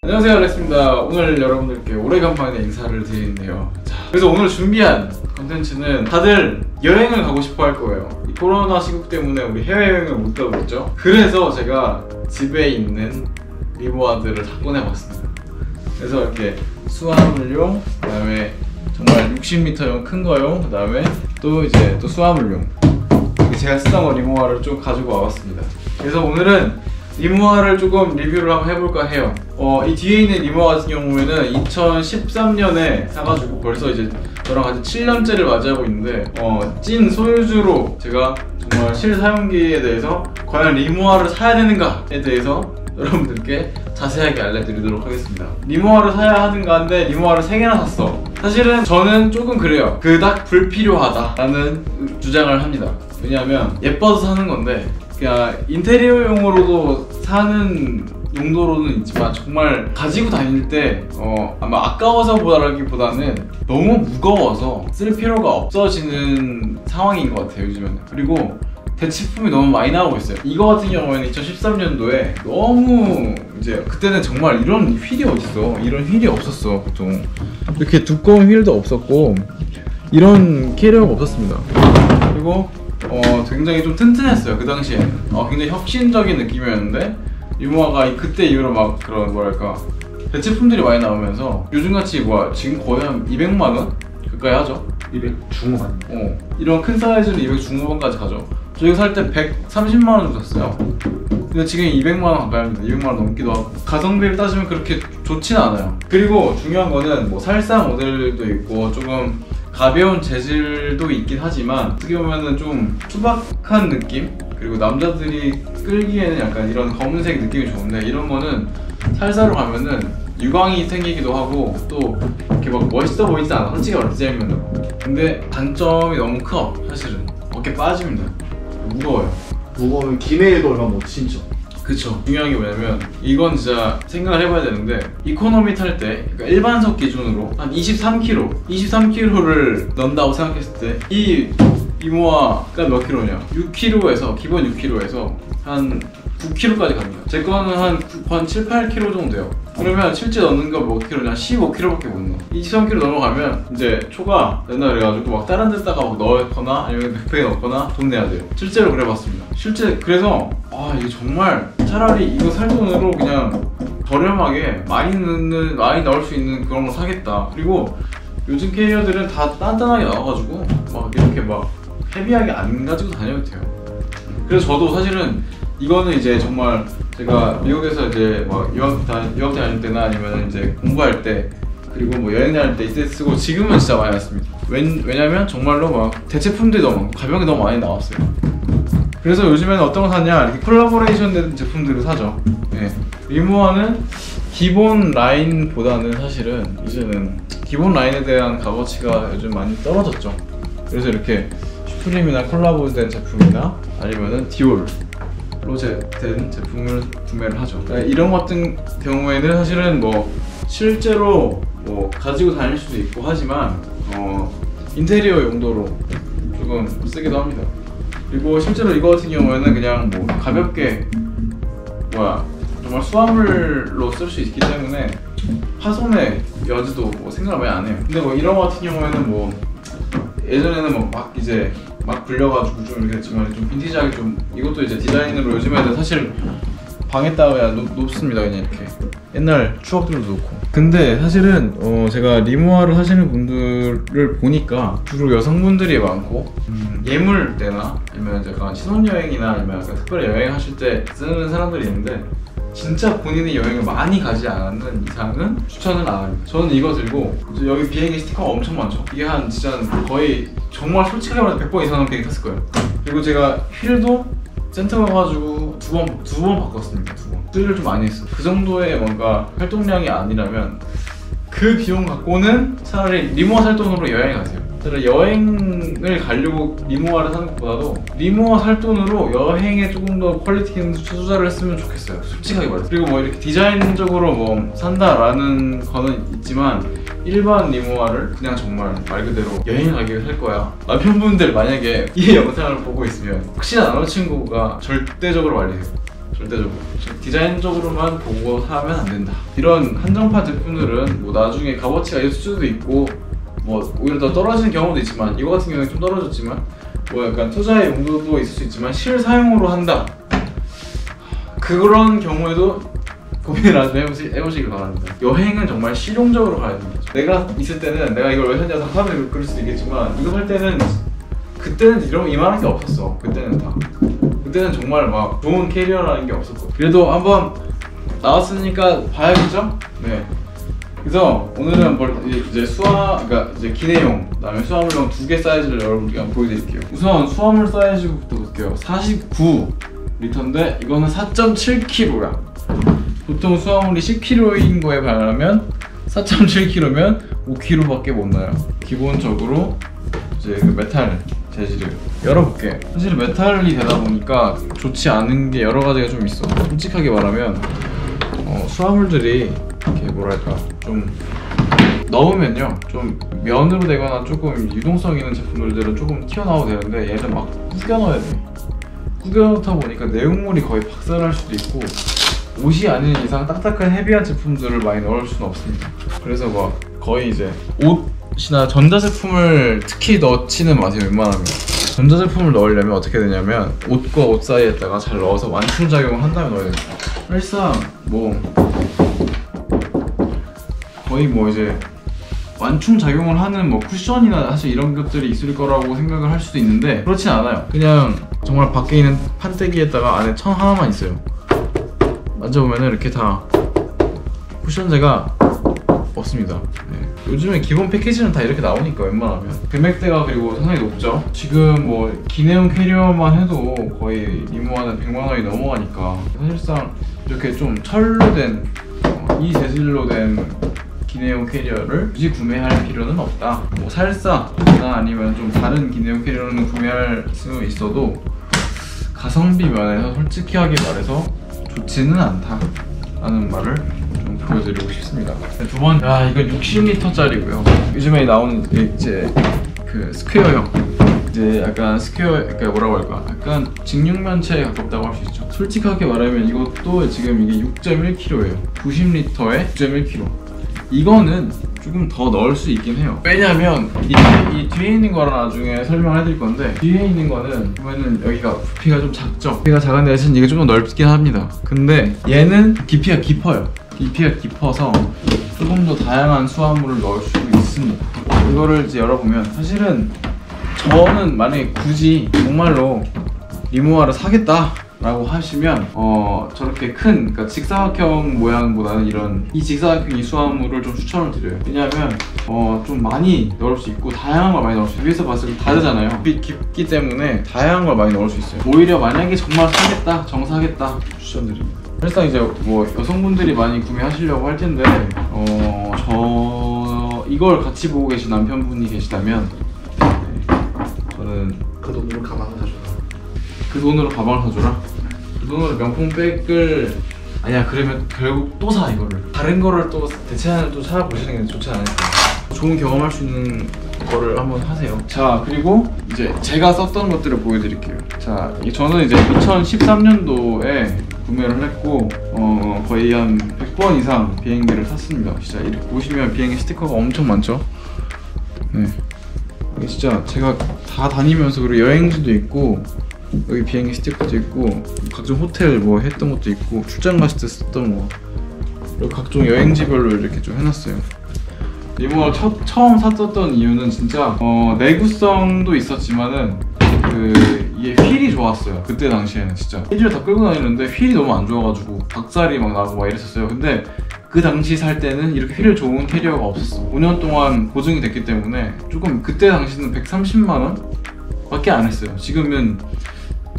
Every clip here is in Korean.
안녕하세요, 알렉스입니다. 오늘 여러분들께 오래간만에 인사를 드리는데요. 그래서 오늘 준비한 컨텐츠는 다들 여행을 가고 싶어 할 거예요. 이 코로나 시국 때문에 우리 해외여행을 못 가고 있죠. 그래서 제가 집에 있는 리모아들을 다 꺼내봤습니다. 그래서 이렇게 수화물용, 그 다음에 정말 60m용 큰 거용, 그 다음에 또 이제 또 수화물용, 이렇게 제가 쓰던 거 리모아를 좀 가지고 와봤습니다. 그래서 오늘은 리모아를 조금 리뷰를 한번 해볼까 해요. 이 뒤에 있는 리모아 같은 경우에는 2013년에 사가지고 벌써 이제 저랑 같이 7년째를 맞이하고 있는데 찐 소유주로 제가 정말 실사용기에 대해서 과연 리모아를 사야 되는가에 대해서 여러분들께 자세하게 알려드리도록 하겠습니다. 리모아를 사야 하는가 한데 리모아를 3개나 샀어. 사실은 저는 조금 그래요. 그닥 불필요하다라는 주장을 합니다. 왜냐하면 예뻐서 사는 건데 그냥 인테리어용으로도 사는 용도로는 있지만 정말 가지고 다닐 때 아마 아까워서 보다라기보다는 너무 무거워서 쓸 필요가 없어지는 상황인 것 같아요, 요즘에는. 그리고 대체품이 너무 많이 나오고 있어요. 이거 같은 경우에는 2013년도에 너무 이제 그때는 정말 이런 휠이 어딨어. 이런 휠이 없었어. 보통 이렇게 두꺼운 휠도 없었고 이런 캐리어가 없었습니다. 그리고 굉장히 좀 튼튼했어요, 그 당시에는. 굉장히 혁신적인 느낌이었는데 리모아가 그때 이후로 막 그런 뭐랄까 대체품들이 많이 나오면서 요즘같이 지금 거의 한 200만원? 가까이 하죠? 200 중후반. 이런 큰 사이즈는 200 중후반까지 가죠. 저희가 살 때 130만원 주고 샀어요. 근데 지금 200만원 가까이 합니다. 200만원 넘기도 하고. 가성비를 따지면 그렇게 좋진 않아요. 그리고 중요한 거는 뭐 살사 모델도 있고 조금 가벼운 재질도 있긴 하지만 어떻게 보면은 좀 투박한 느낌? 그리고 남자들이 끌기에는 약간 이런 검은색 느낌이 좋은데 이런 거는 살사로 가면은 유광이 생기기도 하고 또 이렇게 막 멋있어 보이진 않아, 솔직히 말해 디자인면은. 근데 단점이 너무 커, 사실은. 어깨 빠집니다. 무거워요. 무거우면 기내에도 얼마 못 신죠. 그쵸. 중요한 게 뭐냐면 이건 진짜 생각을 해봐야 되는데 이코노미 탈 때 그러니까 일반석 기준으로 한 23kg를 넣는다고 생각했을 때 이 리모아가 몇 킬로냐? 6kg에서 기본 6kg에서 한 9kg까지 갑니다. 제 거는 한 7, 8kg 정도 돼요. 그러면 실제 넣는 거 몇 킬로냐? 15kg밖에 못 넣어. 23kg 넘어가면 이제 초가 된다 그래가지고 막 다른 데다가 넣거나 아니면 백팩에 넣거나 돈 내야 돼요. 실제로 그래봤습니다. 그래서 이게 정말 차라리 이거 살 돈으로 그냥 저렴하게 많이 넣을 수 있는 그런 걸 사겠다. 그리고 요즘 캐리어들은 다 단단하게 나와가지고 막 이렇게 막 헤비하게 안 가지고 다녀도 돼요. 그래서 저도 사실은 이거는 이제 정말 제가 미국에서 이제 막 유학 다닐 때나 아니면 이제 공부할 때 그리고 뭐 여행 다닐 때 이때 쓰고 지금은 진짜 많이 났습니다. 왜냐면 정말로 막 대체품들이 너무 많고 가격이 너무 많이 나왔어요. 그래서 요즘에는 어떤 거 사냐, 이렇게 콜라보레이션 된 제품들을 사죠. 네. 리모아는 기본 라인보다는 사실은 이제는 기본 라인에 대한 값어치가 요즘 많이 떨어졌죠. 그래서 이렇게 슈프림이나 콜라보된 제품이나 아니면은 디올로 된 제품을 구매를 하죠. 그러니까 이런 같은 경우에는 사실은 뭐 실제로 뭐 가지고 다닐 수도 있고 하지만 인테리어 용도로 조금 쓰기도 합니다. 그리고 실제로 이거 같은 경우에는 그냥 뭐 가볍게 정말 수화물로 쓸 수 있기 때문에 파손의 여지도 뭐 생각을 많이 안 해요. 근데 뭐 이런 거 같은 경우에는 뭐 예전에는 뭐 막 불려가지고 좀 이렇게 했지만 좀 빈티지하게 좀 이것도 이제 디자인으로 요즘에는 사실 방에다가 그냥 놓습니다. 그냥 이렇게 옛날 추억들도 놓고. 근데 사실은 제가 리모아를 하시는 분들을 보니까 주로 여성분들이 많고 예물 때나 아니면 약간 신혼여행이나 아니면 약간 특별히 여행하실 때 쓰는 사람들이 있는데 진짜 본인이 여행을 많이 가지 않는 이상은 추천을 안 합니다. 저는 이거 들고 여기 비행기 스티커가 엄청 많죠. 이게 한 진짜 거의 정말 솔직하게 말해서 100번 이상은 비행기 탔을 거예요. 그리고 제가 휠도 센터 가가지고 두 번 바꿨습니다. 2번. 쓰기를 좀 많이 했어요. 그 정도의 뭔가 활동량이 아니라면 그 비용 갖고는 차라리 리모아 살 돈으로 여행 가세요. 차라리 여행을 가려고 리모아를 사는 것보다도 리모아 살 돈으로 여행에 조금 더 퀄리티 있는 투자를 했으면 좋겠어요, 솔직하게 말해서. 그리고 뭐 이렇게 디자인적으로 뭐 산다라는 거는 있지만 일반 리모아를 그냥 정말 말 그대로 여행 가기 위해 살 거야. 남편분들 만약에 이 영상을 보고 있으면 혹시나 남자친구가 절대적으로 말리세요. 절대적으로. 디자인적으로만 보고 사면 안 된다. 이런 한정판 제품들은 뭐 나중에 값어치가 있을 수도 있고 뭐 오히려 더 떨어지는 경우도 있지만, 이거 같은 경우는 좀 떨어졌지만 뭐 약간 투자의 용도도 있을 수 있지만 실사용으로 한다, 그런 경우에도 고민을 아주 해보시길 바랍니다. 여행은 정말 실용적으로 가야 됩니다. 내가 있을 때는 내가 이걸 왜 샀냐 사람들이 그럴 수도 있겠지만, 이거 살 때는 그때는 이만한 게 없었어. 그때는 정말 막 좋은 캐리어라는 게 없었고. 그래도 한번 나왔으니까 봐야겠죠? 네. 그래서 오늘은 이제 그러니까 이제 기내용, 그다음에 수화물용 2개 사이즈를 여러분께 한번 보여드릴게요. 우선 수화물 사이즈부터 볼게요. 49리터인데 이거는 4.7kg야. 보통 수화물이 10kg인 거에 반하면 4.7kg면 5kg밖에 못 나요. 기본적으로 이제 그 메탈 재질을 열어볼게. 사실 메탈이 되다 보니까 좋지 않은 게 여러 가지가 좀 있어. 솔직하게 말하면 수화물들이 이렇게 뭐랄까 좀 넣으면요, 좀 면으로 되거나 조금 유동성 있는 제품들은 조금 튀어나와도 되는데 얘는 막 구겨 넣어야 돼. 구겨 넣다 보니까 내용물이 거의 박살날 수도 있고, 옷이 아닌 이상 딱딱한 헤비한 제품들을 많이 넣을 수는 없습니다. 그래서 막 거의 이제 옷이나 전자제품을 특히 넣지는 마세요. 웬만하면 전자제품을 넣으려면 어떻게 되냐면 옷과 옷 사이에다가 잘 넣어서 완충작용을 한 다음에 넣어야 됩니다. 사실상 뭐 거의 뭐 이제 완충작용을 하는 뭐 쿠션이나 사실 이런 것들이 있을 거라고 생각을 할 수도 있는데 그렇진 않아요. 그냥 정말 밖에 있는 판때기에다가 안에 천 하나만 있어요. 만져보면 이렇게 다 쿠션재가 없습니다. 네. 요즘에 기본 패키지는 다 이렇게 나오니까 웬만하면 금액대가 그리고 상당히 높죠. 지금 뭐 기내용 캐리어만 해도 거의 리모아는 100만 원이 넘어가니까 사실상 이렇게 좀 철로 된 이 재질로 된 기내용 캐리어를 굳이 구매할 필요는 없다. 뭐 살사나 아니면 좀 다른 기내용 캐리어는 구매할 수 있어도 가성비 면에서 솔직하게 말해서 좋지는 않다 라는 말을 좀 보여드리고 싶습니다. 두 번째, 이건 60리터짜리고요 요즘에 나오는 이제 그 스퀘어형, 이제 약간 그러니까 뭐라고 할까, 약간 직육면체에 가깝다고 할 수 있죠. 솔직하게 말하면 이것도 지금 이게 6.1kg예요 90리터에 6.1kg. 이거는 조금 더 넣을 수 있긴 해요. 왜냐면 이 뒤에 있는 거랑 나중에 설명을 해드릴 건데, 뒤에 있는 거는 보면은 여기가 부피가 좀 작죠. 부피가 작은데 사실 이게 좀 더 넓긴 합니다. 근데 얘는 깊이가 깊어요. 깊이가 깊어서 조금 더 다양한 수화물을 넣을 수 있습니다. 이거를 이제 열어보면 사실은 저는 만약에 굳이 정말로 리모아를 사겠다 라고 하시면 저렇게 큰, 그러니까 직사각형 모양보다는 이 직사각형 이 수화물을 좀 추천을 드려요. 왜냐하면 좀 많이 넣을 수 있고 다양한 걸 많이 넣을 수 있어요. 위에서 봤을 때 다르잖아요. 깊기 때문에 다양한 걸 많이 넣을 수 있어요. 오히려 만약에 정말 사겠다, 정사겠다 추천드립니다. 사실상 이제 뭐 여성분들이 많이 구매하시려고 할 텐데 이걸 같이 보고 계신 남편분이 계시다면 저는 그 돈으로 가방을 사줘라. 그 돈으로 가방을 사줘라? 그 돈으로 명품백을 아니야, 그러면 결국 또 사. 이거를 다른 거를 또 대체하는 또 찾아보시는 게 좋지 않을까. 좋은 경험할 수 있는 거를 한번 하세요. 자, 그리고 이제 제가 썼던 것들을 보여드릴게요. 자, 저는 이제 2013년도에 구매를 했고 거의 한 100번 이상 비행기를 탔습니다. 진짜 이렇게 보시면 비행기 스티커가 엄청 많죠? 네, 이게 진짜 제가 다 다니면서, 그리고 여행지도 있고 여기 비행기 스티커도 있고 각종 호텔 뭐 했던 것도 있고 출장 갔을 때 썼던 거, 그리고 각종 여행지별로 이렇게 좀 해놨어요. 리모아 처음 샀었던 이유는 진짜 내구성도 있었지만은 이게 휠이 좋았어요. 그때 당시에는 진짜 휠을 다 끌고 다니는데 휠이 너무 안 좋아가지고 박살이 막 나고 막 이랬었어요. 근데 그 당시 살 때는 이렇게 휠 좋은 캐리어가 없었어. 5년 동안 보증이 됐기 때문에 조금, 그때 당시는 130만 원 밖에 안 했어요. 지금은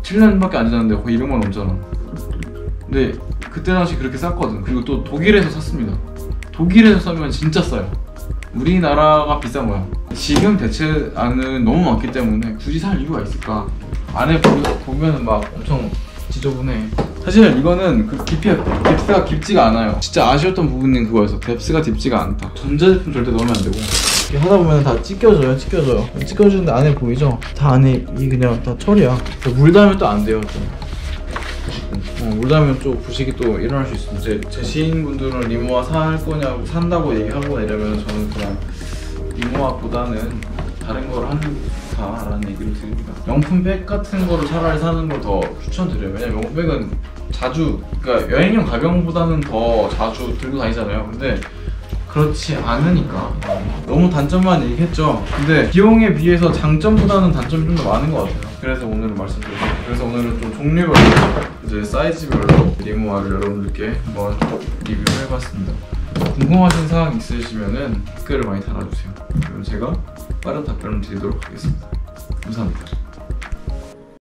7년밖에 안 지났는데 거의 200만 원 넘잖아. 근데 그때 당시 그렇게 쌌거든. 그리고 또 독일에서 샀습니다. 독일에서 사면 진짜 싸요. 우리나라가 비싼 거야. 지금 대체안은 너무 많기 때문에 굳이 살 이유가 있을까? 안에 보면은 막 엄청 지저분해. 사실 이거는 그 뎁스가 깊지가 않아요. 진짜 아쉬웠던 부분은 그거였어. 뎁스가 깊지가 않다. 전자제품 절대 넣으면 안 되고. 이렇게 하다 보면 다 찢겨져요. 찢겨지는데 안에 보이죠? 다 안에 이 그냥 다 철이야. 물 닿으면 또 안 돼요. 좀. 울다면 또 부식이 또 일어날 수 있습니다. 제 지인분들은 리모아 살 거냐고 산다고 얘기하거나 이러면 저는 그냥 리모아보다는 다른 걸 하는 게 좋다라는 얘기를 드립니다. 명품백 같은 거를 차라리 사는 걸 더 추천드려요. 왜냐면 명품백은 자주, 그러니까 여행용 가방보다는 더 자주 들고 다니잖아요. 근데 그렇지 않으니까 너무 단점만 얘기했죠. 근데 비용에 비해서 장점보다는 단점이 좀 더 많은 것 같아요. 그래서 오늘은 말씀드렸어요. 그래서 오늘은 좀 종류별로 이제 사이즈별로 리모아를 여러분들께 한번 리뷰를 해봤습니다. 궁금하신 사항 있으시면은 댓글을 많이 달아주세요. 그럼 제가 빠른 답변을 드리도록 하겠습니다. 감사합니다.